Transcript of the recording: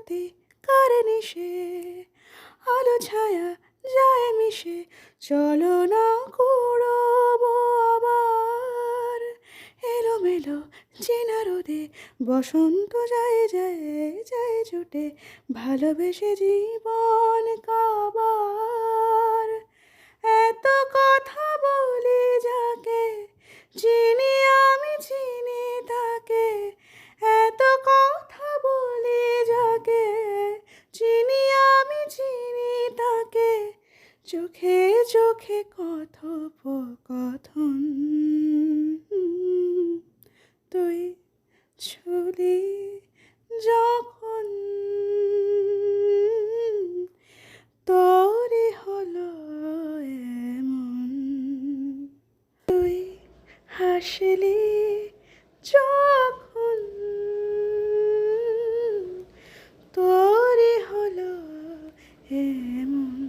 রাতে কার নিশে আলো ছায়া যায় মিশে, চলো না কুড়োবো আবার এলোমেলো চেনা রোদে, বসন্ত যায় যায় যায় ছুটে, ভালোবেসে জীবন কাবার। এত কথা বলি যাকে চিনি, আমি চিনি তাকে, এত কথা বলি যাকে চিনি, আমি চিনি তাকে, চোখে চোখে কথোপকথন, তুই ছুলি যখন তোরই হলো এমন, তুই হাসলি যখন তোরই হলো এমন।